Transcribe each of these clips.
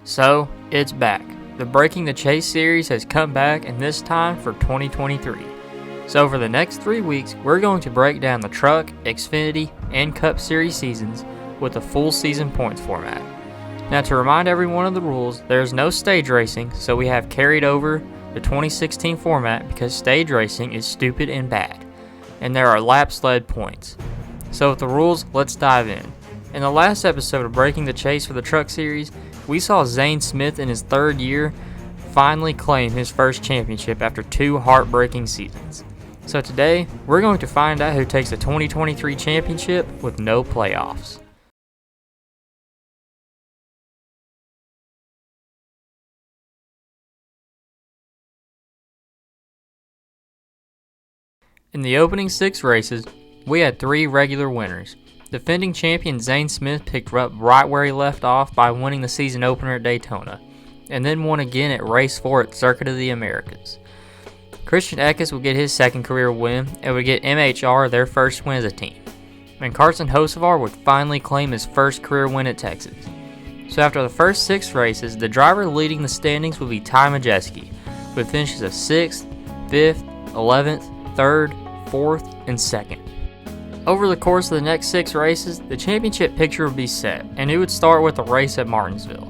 So, it's back. The Breaking the Chase series has come back, and this time for 2023. So for the next 3 weeks, we're going to break down the Truck, Xfinity, and Cup Series seasons with a full season points format. Now to remind everyone of the rules, there is no stage racing, so we have carried over the 2016 format because stage racing is stupid and bad, and there are lap sled points. So with the rules, let's dive in. In the last episode of Breaking the Chase for the Truck Series, we saw Zane Smith in his third year finally claim his first championship after 2 heartbreaking seasons. So today, we're going to find out who takes the 2023 championship with no playoffs. In the opening 6 races, we had 3 regular winners. Defending champion Zane Smith picked up right where he left off by winning the season opener at Daytona, and then won again at Race 4 at Circuit of the Americas. Christian Eckes would get his second career win and would get MHR their first win as a team. And Carson Hocevar would finally claim his first career win at Texas. So after the first 6 races, the driver leading the standings would be Ty Majeski, with finishes of 6th, 5th, 11th, 3rd, 4th, and 2nd. Over the course of the next 6 races, the championship picture would be set, and it would start with a race at Martinsville.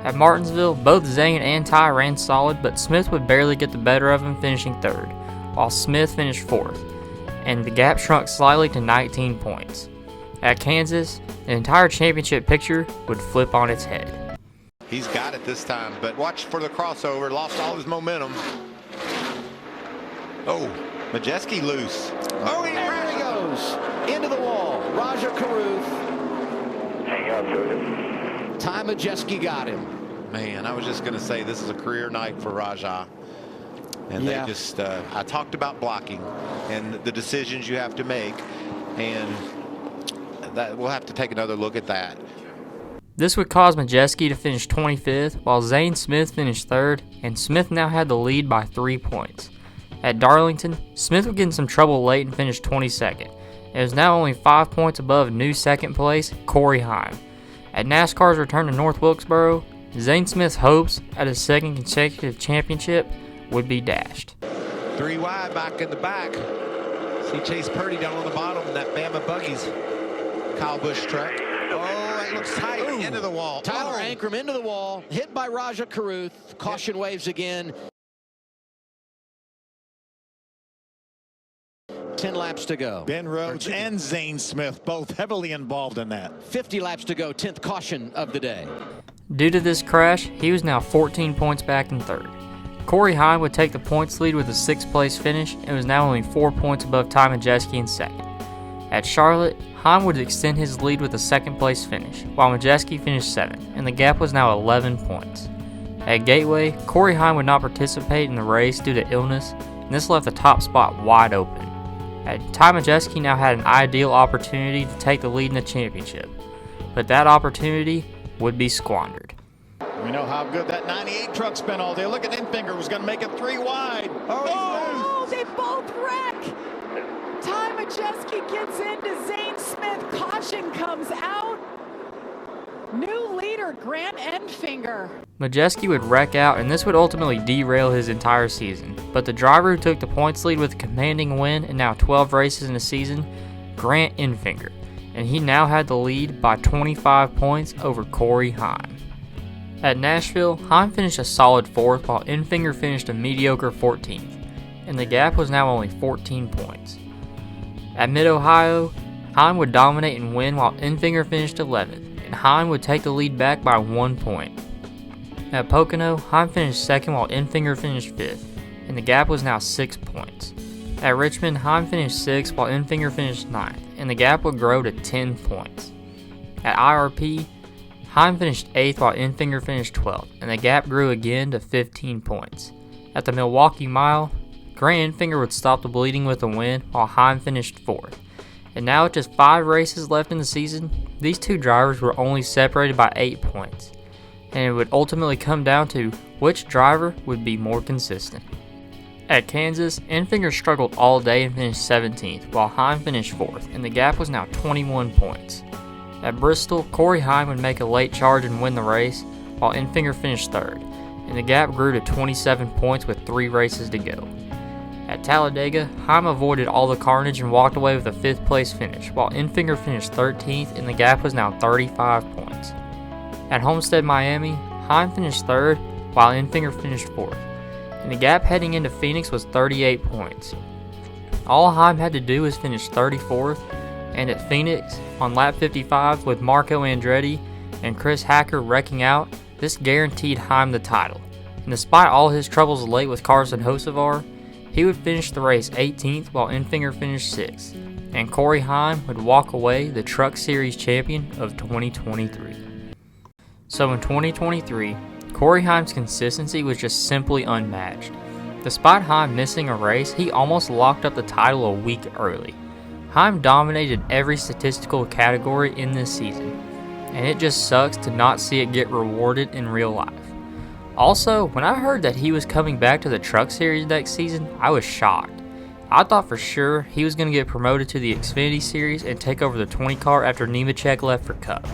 At Martinsville, both Zane and Ty ran solid, but Smith would barely get the better of him, finishing 3rd, while Smith finished 4th, and the gap shrunk slightly to 19 points. At Kansas, the entire championship picture would flip on its head. He's got it this time, but watch for the crossover, lost all his momentum. Oh, Majeski loose. Oh, there he goes. Into the wall. Raja Caruth. Hang on to him. Ty Majeski got him. Man, I was just going to say this is a career night for Raja. And they just, I talked about blocking and the decisions you have to make. And that we'll have to take another look at that. This would cause Majeski to finish 25th, while Zane Smith finished 3rd, and Smith now had the lead by 3 points. At Darlington, Smith would get in some trouble late and finish 22nd. It was now only 5 points above new second place, Corey Heim. At NASCAR's return to North Wilkesboro, Zane Smith's hopes at his second consecutive championship would be dashed. 3 wide back in the back. See Chase Purdy down on the bottom, that Bama buggies. Kyle Busch truck. Oh, that looks tight. Ooh. Into the wall. Tyler Ankrum into the wall, hit by Raja Caruth. Caution waves again. 10 laps to go. Ben Rhodes and Zane Smith both heavily involved in that. 50 laps to go, 10th caution of the day. Due to this crash, he was now 14 points back in 3rd. Corey Heim would take the points lead with a 6th place finish and was now only 4 points above Ty Majeski in 2nd. At Charlotte, Heim would extend his lead with a 2nd place finish, while Majeski finished 7th, and the gap was now 11 points. At Gateway, Corey Heim would not participate in the race due to illness, and this left the top spot wide open. Ty Majeski now had an ideal opportunity to take the lead in the championship, but that opportunity would be squandered. We know how good that 98 truck's been all day. Look at Enfinger, was going to make it 3 wide. Oh, they both wreck. Ty Majeski gets into Zane Smith. Caution comes out. New leader, Grant Enfinger. Majeski would wreck out, and this would ultimately derail his entire season. But the driver who took the points lead with a commanding win and now 12 races in a season, Grant Enfinger, and he now had the lead by 25 points over Corey Heim. At Nashville, Heim finished a solid 4th, while Enfinger finished a mediocre 14th, and the gap was now only 14 points. At Mid-Ohio, Heim would dominate and win, while Enfinger finished 11th. And Heim would take the lead back by 1 point. At Pocono, Heim finished 2nd while Enfinger finished 5th, and the gap was now 6 points. At Richmond, Heim finished 6th while Enfinger finished 9th, and the gap would grow to 10 points. At IRP, Heim finished 8th while Enfinger finished 12th, and the gap grew again to 15 points. At the Milwaukee Mile, Grant Enfinger would stop the bleeding with a win while Heim finished 4th. And now with just 5 races left in the season, these 2 drivers were only separated by 8 points, and it would ultimately come down to which driver would be more consistent. At Kansas, Enfinger struggled all day and finished 17th, while Heim finished 4th, and the gap was now 21 points. At Bristol, Corey Heim would make a late charge and win the race, while Enfinger finished 3rd, and the gap grew to 27 points with 3 races to go. At Talladega, Heim avoided all the carnage and walked away with a 5th place finish, while Enfinger finished 13th and the gap was now 35 points. At Homestead, Miami, Heim finished 3rd while Enfinger finished 4th, and the gap heading into Phoenix was 38 points. All Heim had to do was finish 34th, and at Phoenix, on lap 55 with Marco Andretti and Chris Hacker wrecking out, this guaranteed Heim the title. And despite all his troubles late with Carson Hocevar, he would finish the race 18th while Enfinger finished 6th, and Corey Heim would walk away the Truck Series champion of 2023. So in 2023, Corey Heim's consistency was just simply unmatched. Despite Heim missing a race, he almost locked up the title a week early. Heim dominated every statistical category in this season, and it just sucks to not see it get rewarded in real life. Also, when I heard that he was coming back to the Truck Series next season, I was shocked. I thought for sure he was going to get promoted to the Xfinity Series and take over the 20 car after Nemechek left for Cup.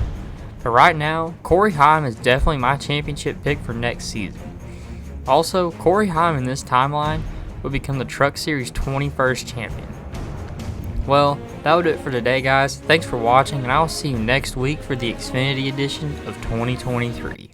But right now, Corey Heim is definitely my championship pick for next season. Also, Corey Heim in this timeline would become the Truck Series 21st champion. Well, that would do it for today, guys. Thanks for watching, and I will see you next week for the Xfinity edition of 2023.